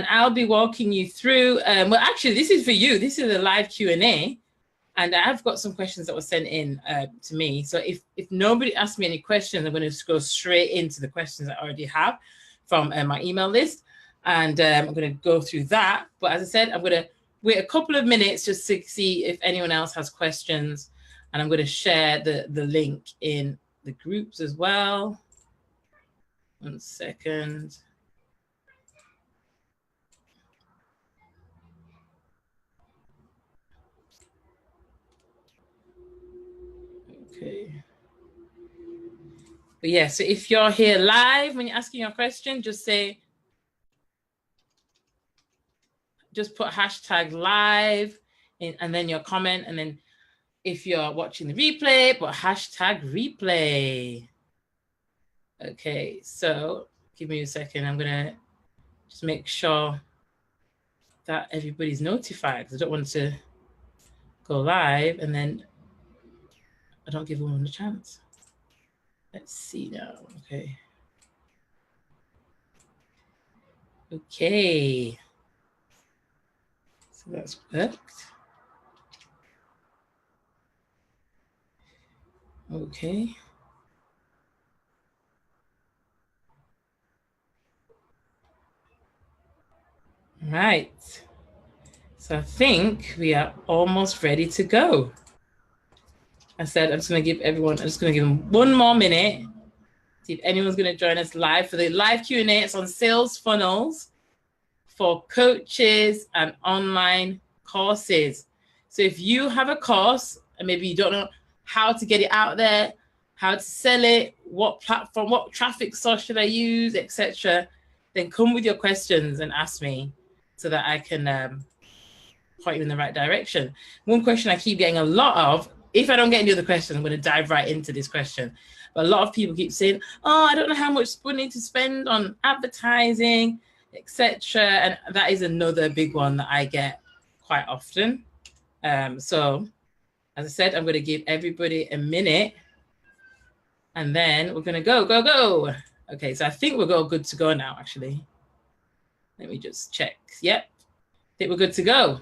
I'll be walking you through, well, actually, this is for you. This is a live Q&A. And I've got some questions that were sent in to me. So if nobody asks me any questions, I'm going to go straight into the questions I already have from my email list. And I'm going to go through that. But as I said, I'm going to wait a couple of minutes just to see if anyone else has questions. And I'm going to share the link in the groups as well. 1 second. Okay. But yeah, so if you're here live, when you're asking your question, just put hashtag live and then your comment. And then if you're watching the replay, put hashtag replay. Okay, so give me a second. I'm gonna just make sure that everybody's notified because I don't want to go live and then I don't give everyone a chance. Let's see now. Okay. Okay. So that's worked. Okay. Right. So I think we are almost ready to go. I said I'm just going to give everyone, I'm just going to give them 1 more minute. See if anyone's going to join us live for the live Q&A. It's on sales funnels for coaches and online courses. So if you have a course and maybe you don't know how to get it out there, how to sell it, what platform, what traffic source should I use, etc., then come with your questions and ask me so that I can point you in the right direction. One question I keep getting a lot of, if I don't get any other questions, I'm going to dive right into this question. But a lot of people keep saying, oh, I don't know how much money to spend on advertising, etc. And that is another big one that I get quite often. So as I said, I'm going to give everybody a minute and then we're going to go. Okay, so I think we're all good to go now, actually. Let me just check. Yep, I think we're good to go.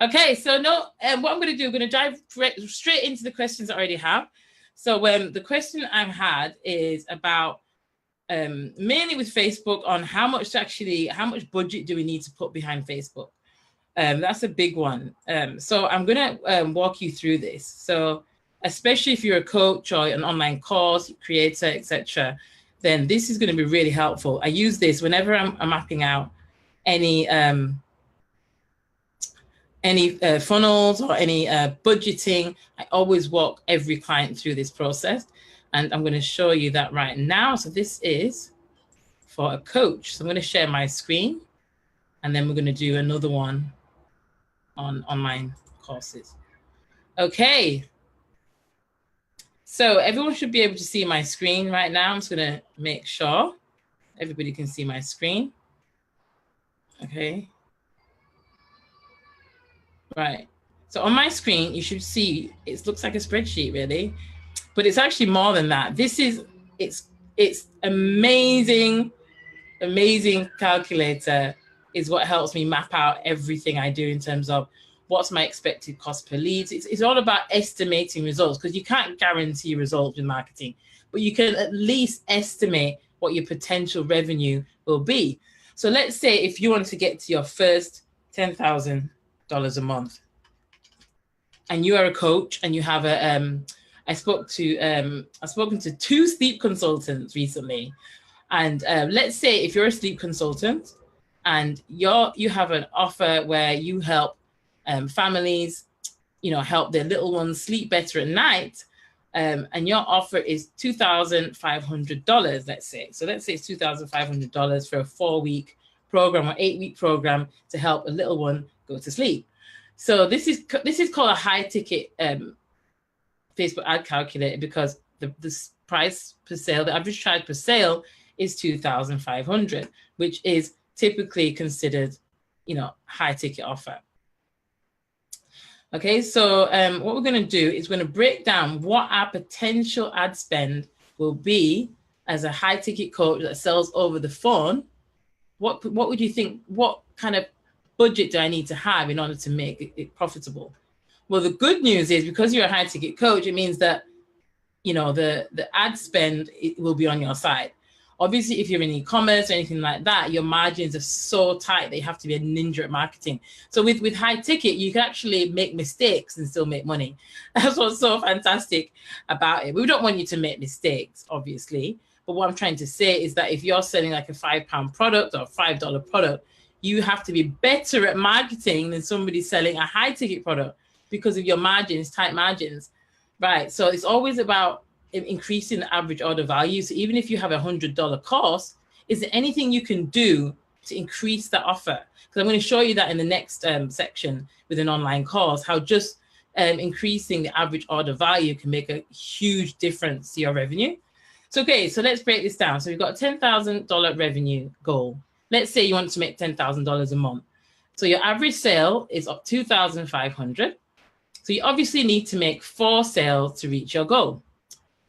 Okay, so what I'm going to do, I'm going to dive straight into the questions I already have. So the question I've had is about mainly with Facebook on how much budget do we need to put behind Facebook? That's a big one. So I'm going to walk you through this. So especially if you're a coach or an online course creator, etc., then this is going to be really helpful. I use this whenever I'm mapping out any funnels or any budgeting. I always walk every client through this process, and I'm going to show you that right now. So this is for a coach. So I'm going to share my screen, and then we're going to do another one on online courses. Okay. So everyone should be able to see my screen right now. I'm just going to make sure everybody can see my screen. Okay. Right. So on my screen, you should see, it looks like a spreadsheet really, but it's actually more than that. It's amazing calculator is what helps me map out everything I do in terms of what's my expected cost per lead. It's all about estimating results because you can't guarantee results in marketing, but you can at least estimate what your potential revenue will be. So let's say if you want to get to your first $10,000 a month and you are a coach and you have I've spoken to 2 sleep consultants recently. And let's say if you're a sleep consultant and you have an offer where you help families, help their little ones sleep better at night, and your offer is $2,500, let's say. So let's say it's $2,500 for a 4-week program or 8-week program to help a little one go to sleep. So this is called a high ticket Facebook ad calculator because the price per sale, the average price per sale is $2,500, which is typically considered, high ticket offer. Okay, so what we're going to do is we're going to break down what our potential ad spend will be as a high ticket coach that sells over the phone What would you think? What kind of budget do I need to have in order to make it profitable? Well, the good news is because you're a high ticket coach, it means that, the ad spend, it will be on your side. Obviously, if you're in e-commerce or anything like that, your margins are so tight that you have to be a ninja at marketing. So with high ticket, you can actually make mistakes and still make money. That's what's so fantastic about it. We don't want you to make mistakes, obviously. But what I'm trying to say is that if you're selling like a £5 product or a $5 product, you have to be better at marketing than somebody selling a high ticket product because of your margins, tight margins, right? So it's always about increasing the average order value. So even if you have $100 cost, is there anything you can do to increase that offer? Because I'm going to show you that in the next section with an online course, how just increasing the average order value can make a huge difference to your revenue. So, okay, so let's break this down. So we've got a $10,000 revenue goal. Let's say you want to make $10,000 a month. So your average sale is up $2,500. So you obviously need to make 4 sales to reach your goal.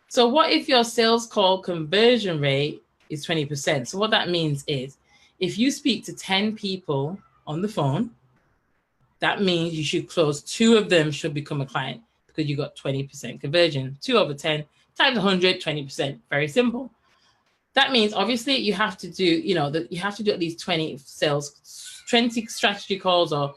So what if your sales call conversion rate is 20%? So what that means is if you speak to 10 people on the phone, that means you should close 2 of them should become a client because you got 20% conversion. 2 over 10 times 100, 20%. Very simple. That means obviously you have to do, you have to do at least 20 sales, 20 strategy calls or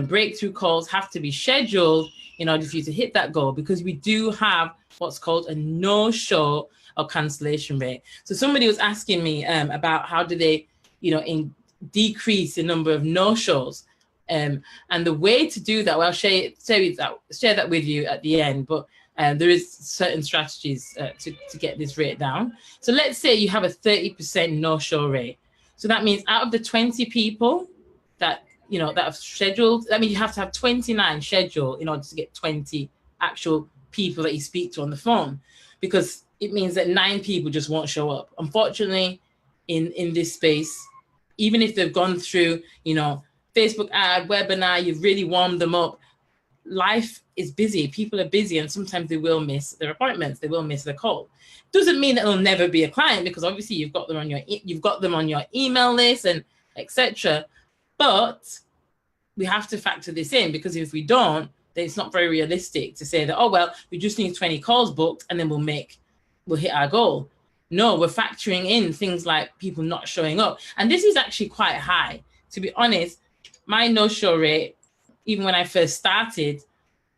breakthrough calls have to be scheduled in order for you to hit that goal, because we do have what's called a no-show or cancellation rate. So somebody was asking me about how do they, decrease the number of no-shows. And the way to do that, well, I'll share that with you at the end, but there is certain strategies to get this rate down. So let's say you have a 30% no-show rate. So that means out of the 20 people that have scheduled, that means you have to have 29 scheduled in order to get 20 actual people that you speak to on the phone, because it means that 9 people just won't show up. Unfortunately, in this space, even if they've gone through, Facebook ad, webinar, you've really warmed them up, life is busy. People are busy, and sometimes they will miss their appointments. They will miss the call. Doesn't mean that they'll never be a client, because obviously you've got them on your email list and etc. But we have to factor this in, because if we don't, then it's not very realistic to say that, oh, well, we just need 20 calls booked and then we'll hit our goal. No, we're factoring in things like people not showing up. And this is actually quite high. To be honest, my no-show rate, even when I first started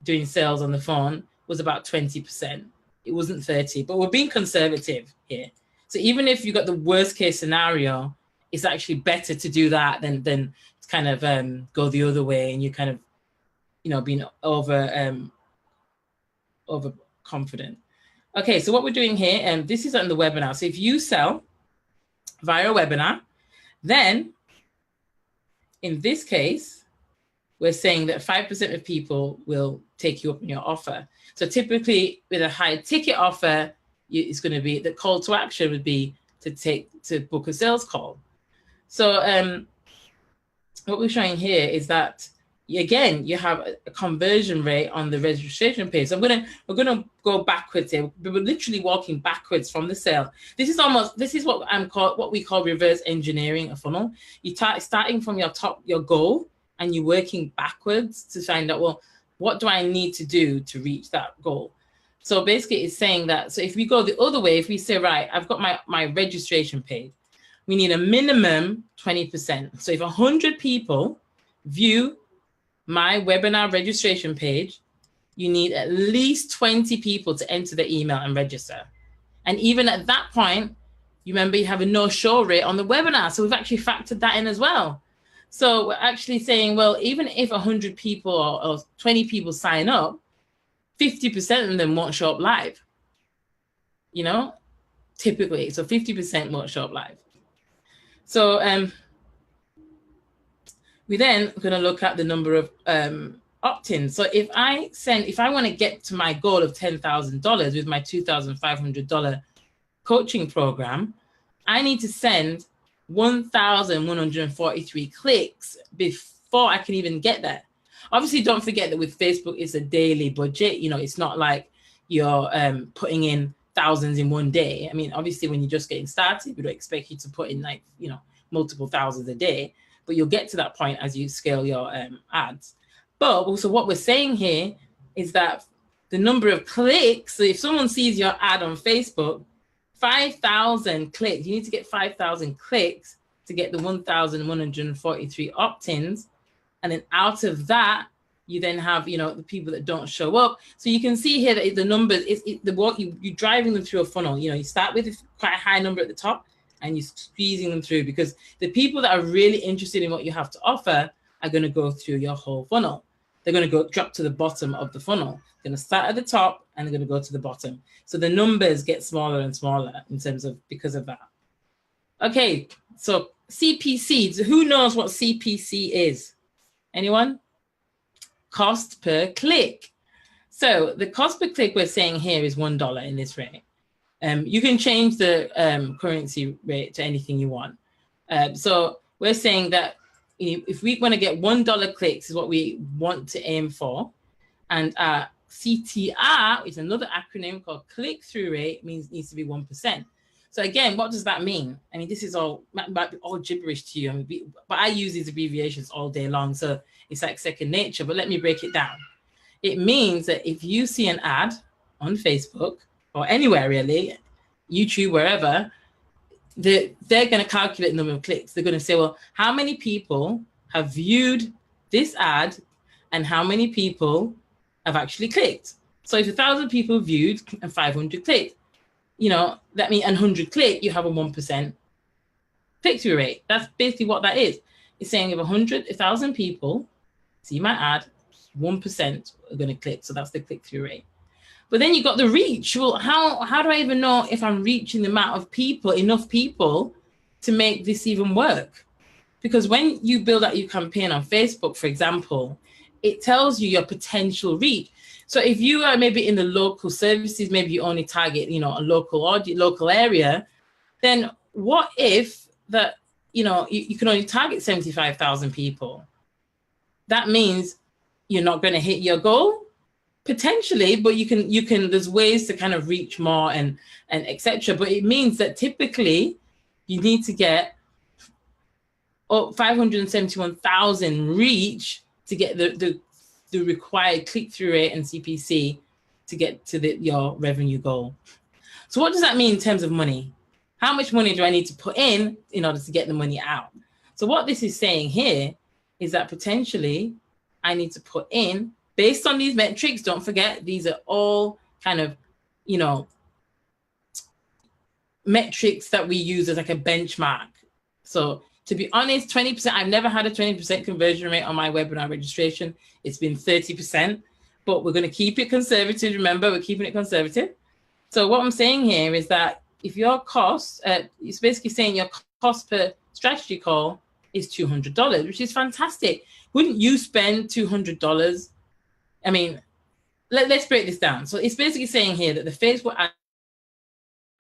doing sales on the phone, was about 20%. It wasn't 30, but we're being conservative here. So even if you got the worst case scenario, it's actually better to do that than kind of go the other way and you kind of, being over confident. Okay, so what we're doing here, and this is on the webinar. So if you sell via a webinar, then in this case, we're saying that 5% of people will take you up on your offer. So typically with a high ticket offer, it's going to be, the call to action would be to book a sales call. So what we're showing here is that, again, you have a conversion rate on the registration page. So we're gonna go backwards here. We're literally walking backwards from the sale. This is what we call reverse engineering a funnel. You starting from your goal, and you're working backwards to find out, well, what do I need to do to reach that goal? So basically it's saying that, so if we go the other way, if we say, right, I've got my registration page, we need a minimum 20%. So if 100 people view my webinar registration page, you need at least 20 people to enter the email and register. And even at that point, you remember you have a no-show rate on the webinar. So we've actually factored that in as well. So we're actually saying, well, even if 100 people or 20 people sign up, 50% of them won't show up live, typically. So 50% won't show up live. So we then are going to look at the number of opt-ins. So if I want to get to my goal of $10,000 with my $2,500 coaching program, I need to send 1,143 clicks before I can even get there. Obviously, don't forget that with Facebook, it's a daily budget. It's not like you're putting in thousands in one day. I mean, obviously, when you're just getting started, we don't expect you to put in multiple thousands a day, but you'll get to that point as you scale your ads. But also what we're saying here is that the number of clicks, so if someone sees your ad on Facebook, 5,000 clicks, you need to get 5,000 clicks to get the 1,143 opt-ins. And then out of that, you then have, the people that don't show up. So you can see here that the numbers, you're driving them through a funnel. You start with quite a high number at the top and you're squeezing them through, because the people that are really interested in what you have to offer are going to go through your whole funnel. They're going to drop to the bottom of the funnel. They're going to start at the top and they're going to go to the bottom. So the numbers get smaller and smaller because of that. Okay, so CPC, who knows what CPC is? Anyone? Cost per click. So the cost per click we're saying here is $1 in this rate. You can change the currency rate to anything you want. So we're saying that if we want to get $1 clicks is what we want to aim for. And CTR, which is another acronym called click-through rate, needs to be 1%. So again, what does that mean? I mean, this is might be all gibberish to you, but I use these abbreviations all day long, so it's like second nature, but let me break it down. It means that if you see an ad on Facebook or anywhere really, YouTube, wherever, they're going to calculate the number of clicks. They're going to say, well, how many people have viewed this ad and how many people have actually clicked? So if 1,000 people viewed and 500 clicked, that means 100 click, you have a 1% click-through rate. That's basically what that is. It's saying if 1,000 people see my ad, 1% are going to click. So that's the click-through rate. But then you got the reach. Well, how do I even know if I'm reaching the amount of people, enough people to make this even work? Because when you build out your campaign on Facebook, for example, it tells you your potential reach. So if you are maybe in the local services, maybe you only target, a local area, then what if that, you can only target 75,000 people? That means you're not going to hit your goal, potentially, but you can, there's ways to kind of reach more and etc. But it means that typically you need to get 571,000 reach to get the required click-through rate and CPC to get to your revenue goal. So what does that mean in terms of money? How much money do I need to put in order to get the money out? So what this is saying here is that potentially I need to put in, based on these metrics, don't forget, these are all kind of, metrics that we use as like a benchmark. So to be honest, 20%, I've never had a 20% conversion rate on my webinar registration. It's been 30%, but we're going to keep it conservative. Remember, we're keeping it conservative. So what I'm saying here is that if your cost, it's basically saying your cost per strategy call is $200, which is fantastic. Wouldn't you spend $200? I mean, let's break this down. So it's basically saying here that the Facebook ad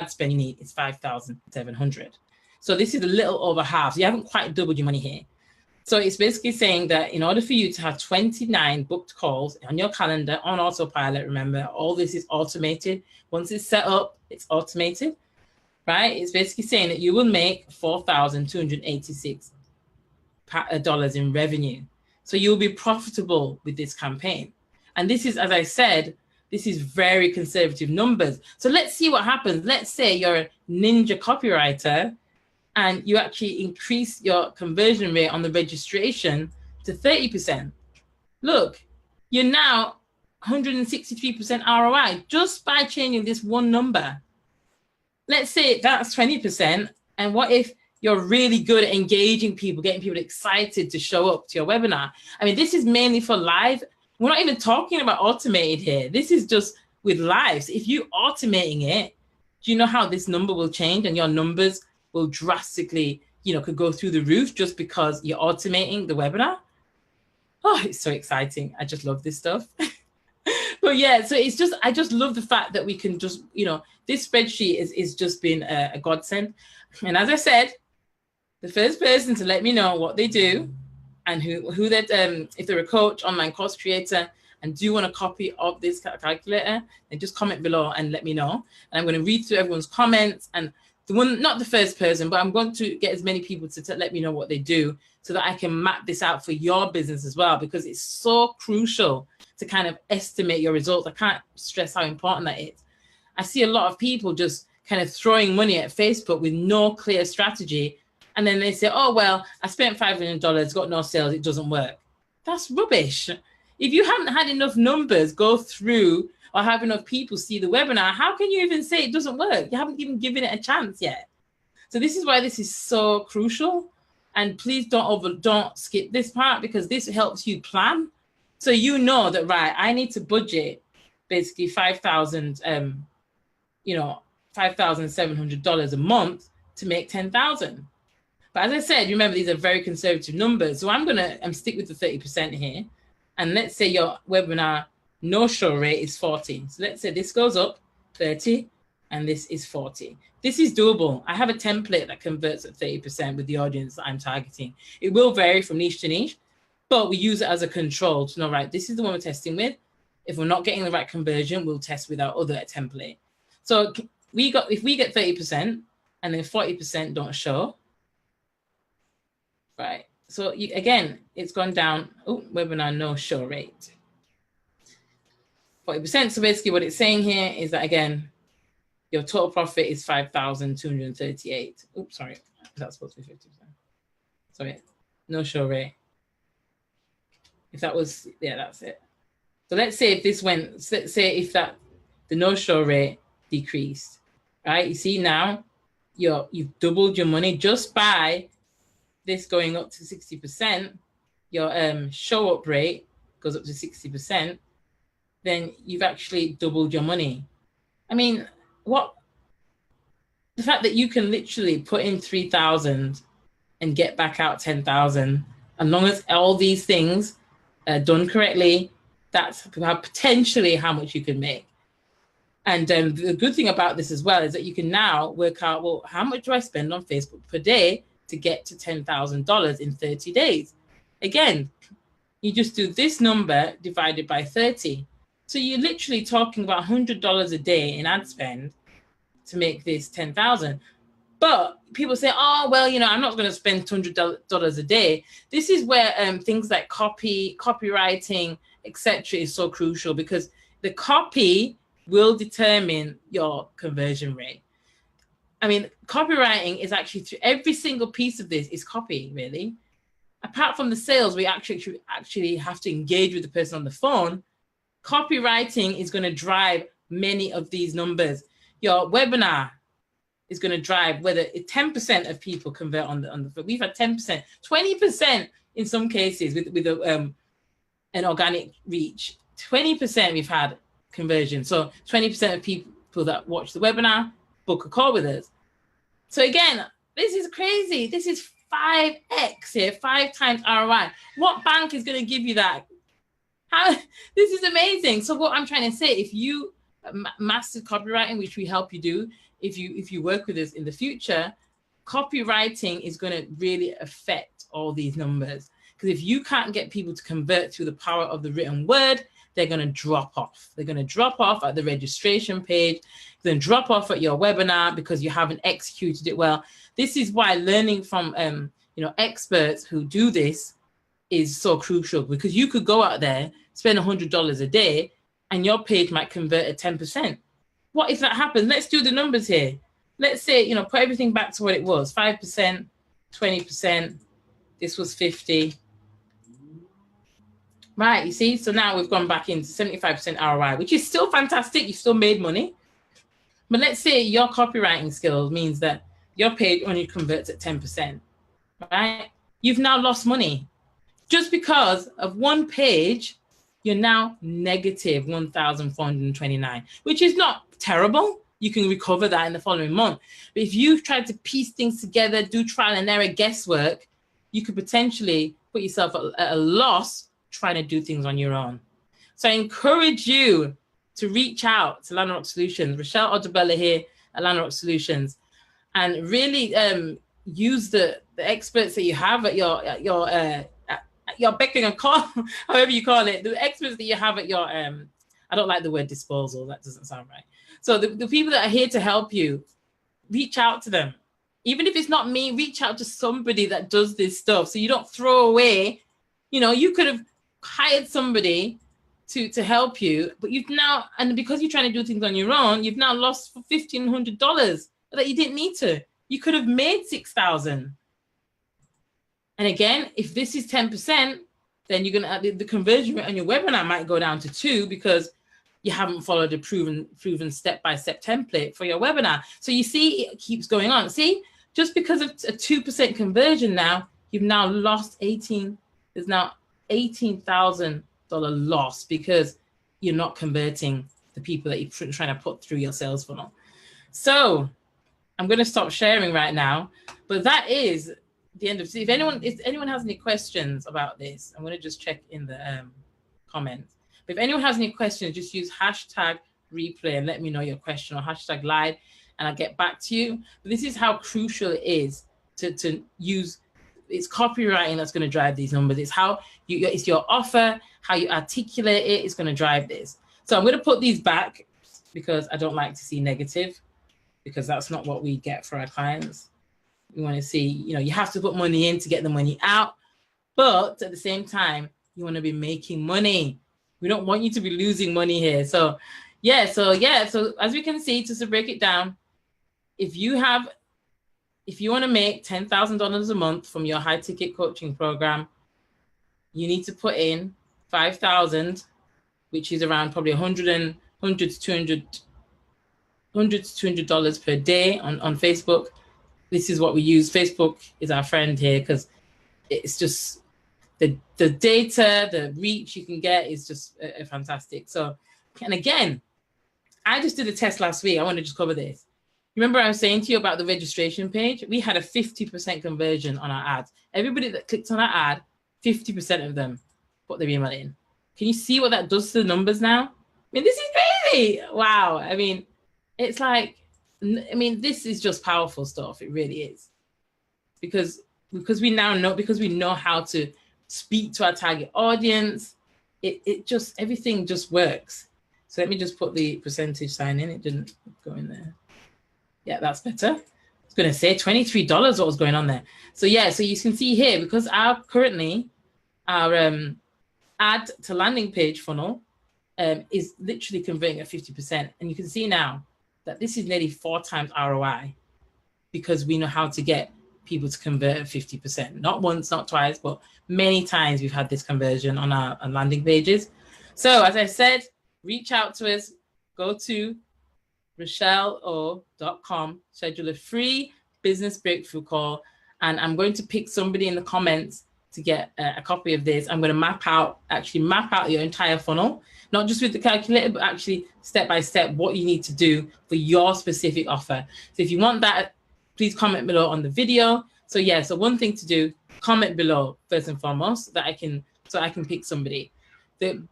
spend you need is $5,700. So this is a little over half. So you haven't quite doubled your money here. So it's basically saying that in order for you to have 29 booked calls on your calendar on autopilot, remember, all this is automated. Once it's set up, it's automated, right? It's basically saying that you will make $4,286 in revenue. So you'll be profitable with this campaign. And this is, as I said, this is very conservative numbers. So let's see what happens. Let's say you're a ninja copywriter and you actually increase your conversion rate on the registration to 30%. Look, you're now 163% ROI just by changing this one number. Let's say that's 20%. And what if you're really good at engaging people, getting people excited to show up to your webinar? I mean, this is mainly for live. We're not even talking about automated here. This is just with live. So if you're automating it, do you know how this number will change and your numbers will drastically, could go through the roof just because you're automating the webinar? Oh, it's so exciting. I just love this stuff. But yeah, so it's just, I just love the fact that we can just, this spreadsheet is just been a godsend. And as I said, the first person to let me know what they do and who that, if they're a coach, online course creator, and do you want a copy of this calculator, then just comment below and let me know. And I'm going to read through everyone's comments. And the one, not the first person, but I'm going to get as many people to let me know what they do so that I can map this out for your business as well, because it's so crucial to kind of estimate your results. I can't stress how important that is. I see a lot of people just kind of throwing money at Facebook with no clear strategy. And then they say, oh, well, I spent $500, got no sales, it doesn't work. That's rubbish. If you haven't had enough numbers go through or have enough people see the webinar, how can you even say it doesn't work? You haven't even given it a chance yet. So this is why this is so crucial. And please don't skip this part, because this helps you plan. So you know that, right, I need to budget basically $5,700 a month to make 10,000. But as I said, remember, these are very conservative numbers. So I'm stick with the 30% here. And let's say your webinar no-show rate is 40. So let's say this goes up 30 and this is 40. This is doable. I have a template that converts at 30% with the audience that I'm targeting. It will vary from niche to niche, but we use it as a control to know, right, this is the one we're testing with. If we're not getting the right conversion, we'll test with our other template. So if we get 30% and then 40% don't show, right? So again, it's gone down. Oh, webinar no show rate. 40%. So basically what it's saying here is that, again, your total profit is 5,238. Oops, sorry. That's supposed to be 50%. Sorry, no show rate. If that was, yeah, that's it. So let's say if this went, let's say if the no show rate decreased, right? You see now you've doubled your money just by this going up to 60%. Your show up rate goes up to 60%. Then you've actually doubled your money. I mean, the fact that you can literally put in 3,000 and get back out 10,000, as long as all these things are done correctly, that's potentially how much you can make. And the good thing about this as well is that you can now work out, well, how much do I spend on Facebook per day to get to $10,000 in 30 days? Again, you just do this number divided by 30. So you're literally talking about $100 a day in ad spend to make this 10,000. But people say, oh, well, I'm not going to spend $200 a day. This is where things like copywriting, etc. is so crucial, because the copy will determine your conversion rate. I mean, copywriting is actually, every single piece of this is copy, really. Apart from the sales, we actually have to engage with the person on the phone. Copywriting is going to drive many of these numbers. Your webinar is going to drive whether 10% of people convert on the. We've had 10%, 20% in some cases with an organic reach. 20% we've had conversion. So 20% of people that watch the webinar book a call with us. So again, this is crazy. This is 5x here, 5 times ROI. What bank is going to give you that? This is amazing. So what I'm trying to say, if you master copywriting, which we help you do, if you work with us in the future, copywriting is going to really affect all these numbers. Because if you can't get people to convert through the power of the written word, they're going to drop off. They're going to drop off at the registration page, then drop off at your webinar because you haven't executed it well. This is why learning from experts who do this is so crucial, because you could go out there, spend $100 a day, and your page might convert at 10%. What if that happens? Let's do the numbers here. Let's say, put everything back to what it was, 5%, 20%, this was 50. Right, you see? So now we've gone back into 75% ROI, which is still fantastic. You still made money. But let's say your copywriting skills means that your page only converts at 10%, right? You've now lost money. Just because of one page, you're now negative 1,429, which is not terrible. You can recover that in the following month. But if you try to piece things together, do trial and error guesswork, you could potentially put yourself at a loss trying to do things on your own. So I encourage you to reach out to Lanarok Solutions, Rochelle Odubella here at Lanarok Solutions, and really use the experts that you have at your beck and call, however you call it, the experts that you have at your, I don't like the word disposal, that doesn't sound right. So the people that are here to help you reach out to them. Even if it's not me, reach out to somebody that does this stuff. So you don't throw away, you could have hired somebody to help you, but you've now, and because you're trying to do things on your own, you've now lost $1,500 that you didn't need to. You could have made $6,000. And again, if this is 10%, then you're going to, the conversion rate on your webinar might go down to 2 because you haven't followed a proven step-by-step template for your webinar. So you see, it keeps going on. See, just because of a 2% conversion now, you've now lost there's now $18,000 loss because you're not converting the people that you're trying to put through your sales funnel. So I'm going to stop sharing right now, but that is the end of, if anyone has any questions about this, I'm going to just check in the comments. But if anyone has any questions, just use hashtag replay and let me know your question, or hashtag live, and I'll get back to you. But this is how crucial it is to use, it's copywriting that's going to drive these numbers. It's how it's your offer, how you articulate it is going to drive this. So I'm going to put these back because I don't like to see negative, because that's not what we get for our clients. We want to see, you have to put money in to get the money out, but at the same time, you want to be making money. We don't want you to be losing money here. So as we can see, just to break it down, if you want to make $10,000 a month from your high ticket coaching program, you need to put in 5,000, which is around probably $100 to $200 per day on Facebook. This is what we use. Facebook is our friend here because it's just the data, the reach you can get is just fantastic. So, and again, I just did a test last week. I want to just cover this. Remember I was saying to you about the registration page? We had a 50% conversion on our ads. Everybody that clicked on our ad, 50% of them put their email in. Can you see what that does to the numbers now? I mean, this is crazy. Wow. I mean, it's like, this is just powerful stuff. It really is. Because we now know, because we know how to speak to our target audience, it just, everything just works. So let me just put the percentage sign in. It didn't go in there. Yeah, that's better. I was going to say $23, what was going on there. So yeah, so you can see here, because currently our ad to landing page funnel is literally converting at 50%. And you can see now that this is nearly 4 times ROI, because we know how to get people to convert at 50%. Not once, not twice, but many times we've had this conversion on our landing pages. So as I said, reach out to us, go to RochelleO.com, schedule a free business breakthrough call, and I'm going to pick somebody in the comments to get a copy of this. I'm going to map out your entire funnel, not just with the calculator, but actually step by step what you need to do for your specific offer. So if you want that, please comment below on the video. So yeah, so one thing to do, comment below first and foremost, so I can pick somebody. The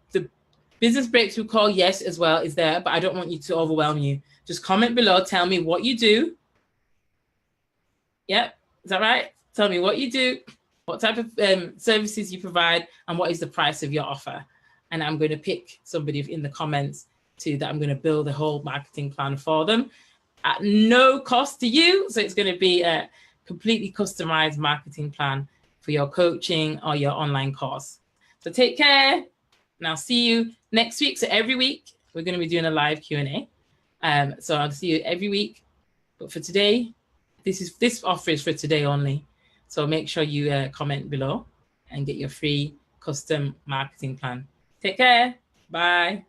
business breakthrough call, yes, as well, is there, but I don't want you to overwhelm you. Just comment below, tell me what you do. Yep, is that right? Tell me what you do, what type of services you provide, and what is the price of your offer. And I'm going to pick somebody in the comments that I'm going to build a whole marketing plan for them at no cost to you. So it's going to be a completely customized marketing plan for your coaching or your online course. So take care, and I'll see you next week. So every week we're going to be doing a live Q&A. So I'll see you every week. But for today, this offer is for today only. So make sure you comment below and get your free custom marketing plan. Take care. Bye.